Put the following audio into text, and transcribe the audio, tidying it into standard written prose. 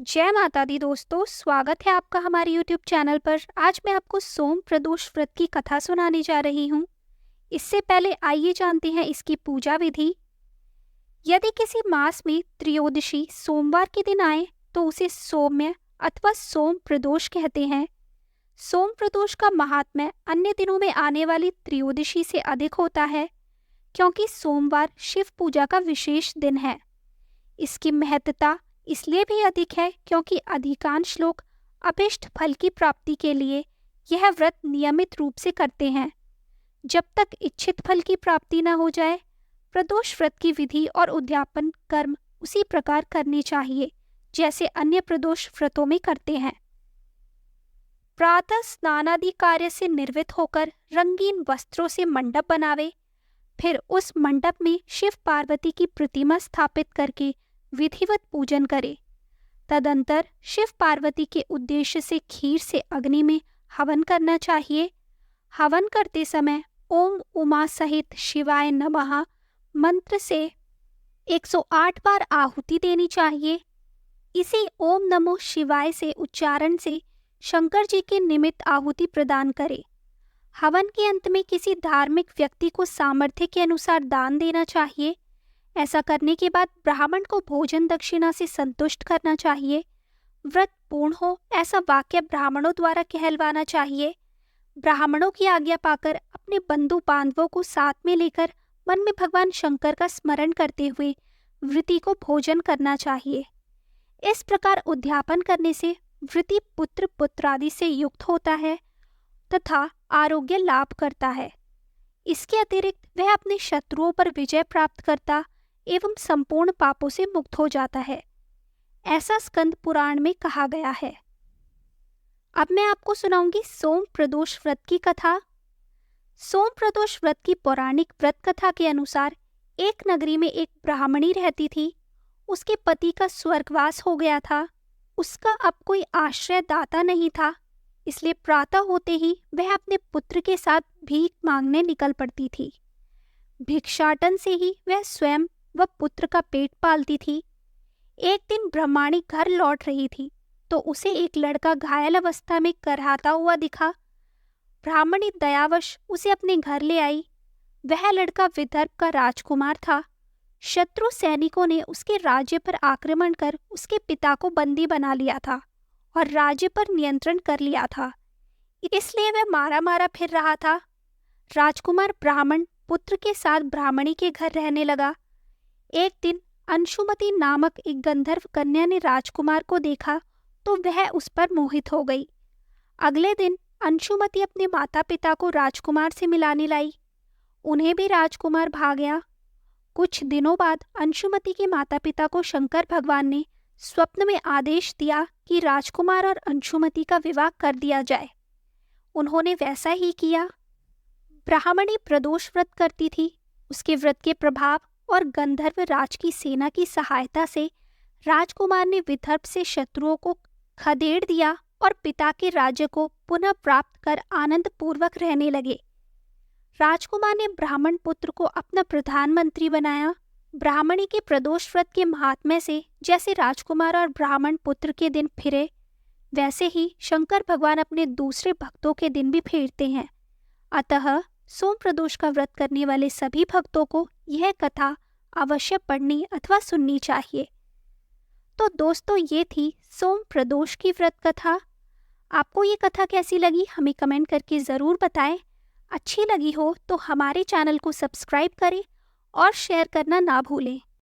जय माता दी दोस्तों, स्वागत है आपका हमारे YouTube चैनल पर। आज मैं आपको सोम प्रदोष व्रत की कथा सुनाने जा रही हूँ। इससे पहले आइए जानते हैं इसकी पूजा विधि। यदि किसी मास में त्रयोदशी सोमवार के दिन आए तो उसे सौम्य अथवा सोम प्रदोष कहते हैं। सोम प्रदोष का महात्म्य अन्य दिनों में आने वाली त्रयोदशी से अधिक होता है, क्योंकि सोमवार शिव पूजा का विशेष दिन है। इसकी महत्ता इसलिए भी अधिक है क्योंकि अधिकांश लोग अभीष्ट फल की प्राप्ति के लिए यह व्रत नियमित रूप से करते हैं। जब तक इच्छित फल की प्राप्ति न हो जाए, प्रदोष व्रत की विधि और उद्यापन कर्म उसी प्रकार करने चाहिए जैसे अन्य प्रदोष व्रतों में करते हैं। प्रातः स्नानादि कार्य से निर्वृत्त होकर रंगीन वस्त्रों से मंडप बनावे, फिर उस मंडप में शिव पार्वती की प्रतिमा स्थापित करके विधिवत पूजन करे। तदंतर शिव पार्वती के उद्देश्य से खीर से अग्नि में हवन करना चाहिए। हवन करते समय ओम उमा सहित शिवाय नमः मंत्र से 108 बार आहुति देनी चाहिए। इसी ओम नमो शिवाय से उच्चारण से शंकर जी के निमित्त आहुति प्रदान करे। हवन के अंत में किसी धार्मिक व्यक्ति को सामर्थ्य के अनुसार दान देना चाहिए। ऐसा करने के बाद ब्राह्मण को भोजन दक्षिणा से संतुष्ट करना चाहिए। व्रत पूर्ण हो ऐसा वाक्य ब्राह्मणों द्वारा कहलवाना चाहिए। ब्राह्मणों की आज्ञा पाकर अपने बंधु बांधवों को साथ में लेकर मन में भगवान शंकर का स्मरण करते हुए वृत्ति को भोजन करना चाहिए। इस प्रकार उद्यापन करने से वृत्ति पुत्र पुत्रादि से युक्त होता है तथा आरोग्य लाभ करता है। इसके अतिरिक्त वह अपने शत्रुओं पर विजय प्राप्त करता एवं संपूर्ण पापों से मुक्त हो जाता है। ऐसा स्कंद पुराण में कहा गया है। अब मैं आपको सुनाऊंगी सोम प्रदोष व्रत की कथा। सोम प्रदोष व्रत की पौराणिक व्रत कथा के अनुसार एक नगरी में एक ब्राह्मणी रहती थी। उसके पति का स्वर्गवास हो गया था। उसका अब कोई आश्रय दाता नहीं था, इसलिए प्रातः होते ही वह अपने पुत्र के साथ भीख मांगने निकल पड़ती थी। भिक्षाटन से ही वह स्वयं व पुत्र का पेट पालती थी। एक दिन ब्राह्मणी घर लौट रही थी तो उसे एक लड़का घायल अवस्था में करहाता हुआ दिखा। ब्राह्मणी दयावश उसे अपने घर ले आई। वह लड़का विदर्भ का राजकुमार था। शत्रु सैनिकों ने उसके राज्य पर आक्रमण कर उसके पिता को बंदी बना लिया था और राज्य पर नियंत्रण कर लिया था, इसलिए वह मारा मारा फिर रहा था। राजकुमार ब्राह्मण पुत्र के साथ ब्राह्मणी के घर रहने लगा। एक दिन अंशुमति नामक एक गंधर्व कन्या ने राजकुमार को देखा तो वह उस पर मोहित हो गई। अगले दिन अंशुमति अपने माता पिता को राजकुमार से मिलाने लाई। उन्हें भी राजकुमार भा गया। कुछ दिनों बाद अंशुमति के माता पिता को शंकर भगवान ने स्वप्न में आदेश दिया कि राजकुमार और अंशुमति का विवाह कर दिया जाए। उन्होंने वैसा ही किया। ब्राह्मणी प्रदोष व्रत करती थी। उसके व्रत के प्रभाव और गंधर्व राज की सेना की सहायता से राजकुमार ने विदर्भ से शत्रुओं को खदेड़ दिया और पिता के राज्य को पुनः प्राप्त कर आनंद पूर्वक रहने लगे। राजकुमार ने ब्राह्मण पुत्र को अपना प्रधानमंत्री बनाया। ब्राह्मणी के प्रदोष व्रत के महात्म्य से जैसे राजकुमार और ब्राह्मण पुत्र के दिन फिरे, वैसे ही शंकर भगवान अपने दूसरे भक्तों के दिन भी फेरते हैं। अतः सोम प्रदोष का व्रत करने वाले सभी भक्तों को यह कथा अवश्य पढ़नी अथवा सुननी चाहिए। तो दोस्तों, ये थी सोम प्रदोष की व्रत कथा। आपको ये कथा कैसी लगी हमें कमेंट करके ज़रूर बताएं। अच्छी लगी हो तो हमारे चैनल को सब्सक्राइब करें और शेयर करना ना भूलें।